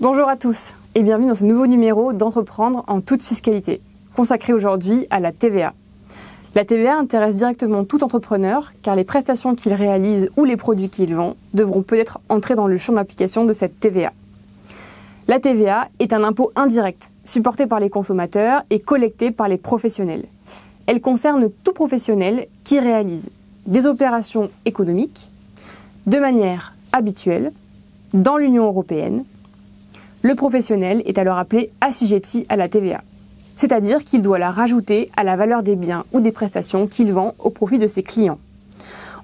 Bonjour à tous et bienvenue dans ce nouveau numéro d'Entreprendre en toute fiscalité, consacré aujourd'hui à la TVA. La TVA intéresse directement tout entrepreneur car les prestations qu'il réalise ou les produits qu'il vend devront peut-être entrer dans le champ d'application de cette TVA. La TVA est un impôt indirect, supporté par les consommateurs et collecté par les professionnels. Elle concerne tout professionnel qui réalise des opérations économiques de manière habituelle dans l'Union européenne. Le professionnel est alors appelé assujetti à la TVA, c'est-à-dire qu'il doit la rajouter à la valeur des biens ou des prestations qu'il vend au profit de ses clients.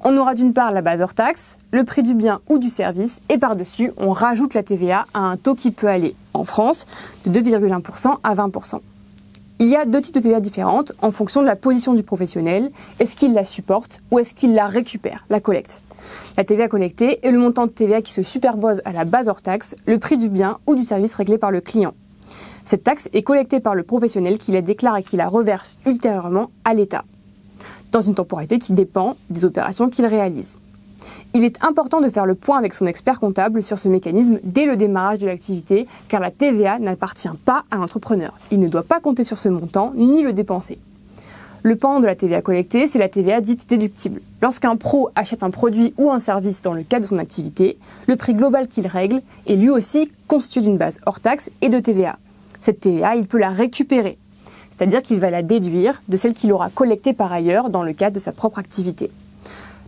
On aura d'une part la base hors taxe, le prix du bien ou du service, et par-dessus, on rajoute la TVA à un taux qui peut aller, en France, de 2,1% à 20%. Il y a deux types de TVA différentes en fonction de la position du professionnel. Est-ce qu'il la supporte ou est-ce qu'il la récupère, la collecte? La TVA collectée est le montant de TVA qui se superpose à la base hors taxe, le prix du bien ou du service réglé par le client. Cette taxe est collectée par le professionnel qui la déclare et qui la reverse ultérieurement à l'État, dans une temporalité qui dépend des opérations qu'il réalise. Il est important de faire le point avec son expert comptable sur ce mécanisme dès le démarrage de l'activité, car la TVA n'appartient pas à l'entrepreneur. Il ne doit pas compter sur ce montant, ni le dépenser. Le pan de la TVA collectée, c'est la TVA dite déductible. Lorsqu'un pro achète un produit ou un service dans le cadre de son activité, le prix global qu'il règle est lui aussi constitué d'une base hors taxe et de TVA. Cette TVA, il peut la récupérer, c'est-à-dire qu'il va la déduire de celle qu'il aura collectée par ailleurs dans le cadre de sa propre activité.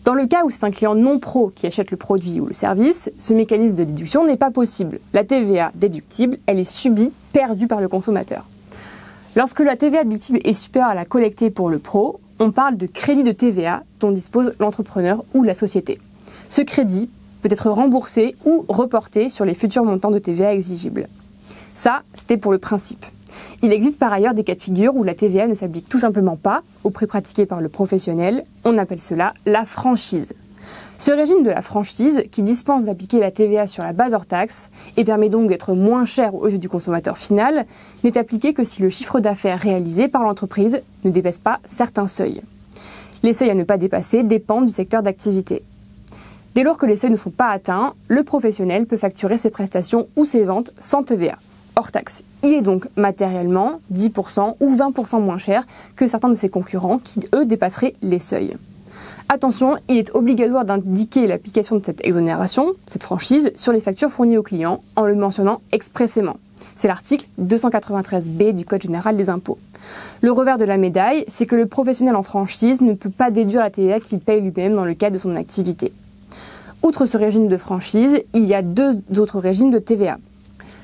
Dans le cas où c'est un client non pro qui achète le produit ou le service, ce mécanisme de déduction n'est pas possible. La TVA déductible, elle est subie, perdue par le consommateur. Lorsque la TVA déductible est supérieure à la collectée pour le pro, on parle de crédit de TVA dont dispose l'entrepreneur ou la société. Ce crédit peut être remboursé ou reporté sur les futurs montants de TVA exigibles. Ça, c'était pour le principe. Il existe par ailleurs des cas de figure où la TVA ne s'applique tout simplement pas au prix pratiqué par le professionnel. On appelle cela la franchise. Ce régime de la franchise, qui dispense d'appliquer la TVA sur la base hors taxe et permet donc d'être moins cher aux yeux du consommateur final, n'est appliqué que si le chiffre d'affaires réalisé par l'entreprise ne dépasse pas certains seuils. Les seuils à ne pas dépasser dépendent du secteur d'activité. Dès lors que les seuils ne sont pas atteints, le professionnel peut facturer ses prestations ou ses ventes sans TVA, hors taxe. Il est donc matériellement 10% ou 20% moins cher que certains de ses concurrents qui, eux, dépasseraient les seuils. Attention, il est obligatoire d'indiquer l'application de cette exonération, cette franchise, sur les factures fournies aux clients en le mentionnant expressément. C'est l'article 293B du Code général des impôts. Le revers de la médaille, c'est que le professionnel en franchise ne peut pas déduire la TVA qu'il paye lui-même dans le cadre de son activité. Outre ce régime de franchise, il y a deux autres régimes de TVA.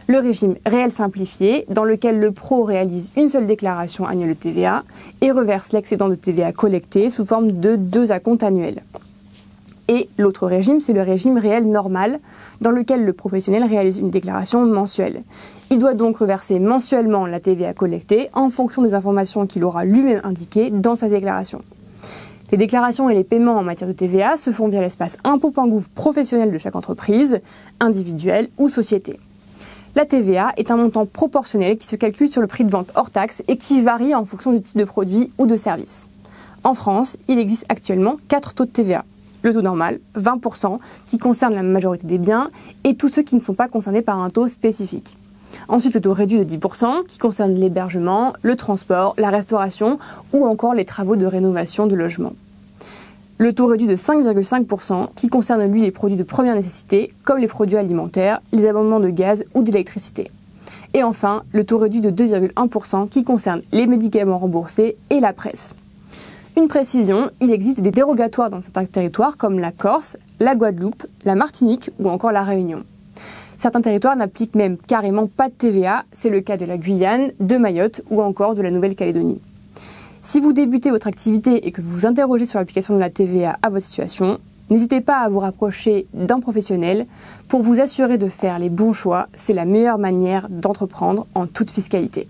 Le régime réel simplifié, dans lequel le pro réalise une seule déclaration annuelle de TVA et reverse l'excédent de TVA collecté sous forme de 2 acomptes annuels. Et l'autre régime, c'est le régime réel normal, dans lequel le professionnel réalise une déclaration mensuelle. Il doit donc reverser mensuellement la TVA collectée en fonction des informations qu'il aura lui-même indiquées dans sa déclaration. Les déclarations et les paiements en matière de TVA se font via l'espace impôt.gouv professionnel de chaque entreprise, individuelle ou société. La TVA est un montant proportionnel qui se calcule sur le prix de vente hors taxe et qui varie en fonction du type de produit ou de service. En France, il existe actuellement 4 taux de TVA. Le taux normal, 20%, qui concerne la majorité des biens, et tous ceux qui ne sont pas concernés par un taux spécifique. Ensuite, le taux réduit de 10%, qui concerne l'hébergement, le transport, la restauration ou encore les travaux de rénovation de logements. Le taux réduit de 5,5% qui concerne lui les produits de première nécessité comme les produits alimentaires, les abonnements de gaz ou d'électricité. Et enfin, le taux réduit de 2,1% qui concerne les médicaments remboursés et la presse. Une précision, il existe des dérogatoires dans certains territoires comme la Corse, la Guadeloupe, la Martinique ou encore la Réunion. Certains territoires n'appliquent même carrément pas de TVA, c'est le cas de la Guyane, de Mayotte ou encore de la Nouvelle-Calédonie. Si vous débutez votre activité et que vous vous interrogez sur l'application de la TVA à votre situation, n'hésitez pas à vous rapprocher d'un professionnel pour vous assurer de faire les bons choix. C'est la meilleure manière d'entreprendre en toute fiscalité.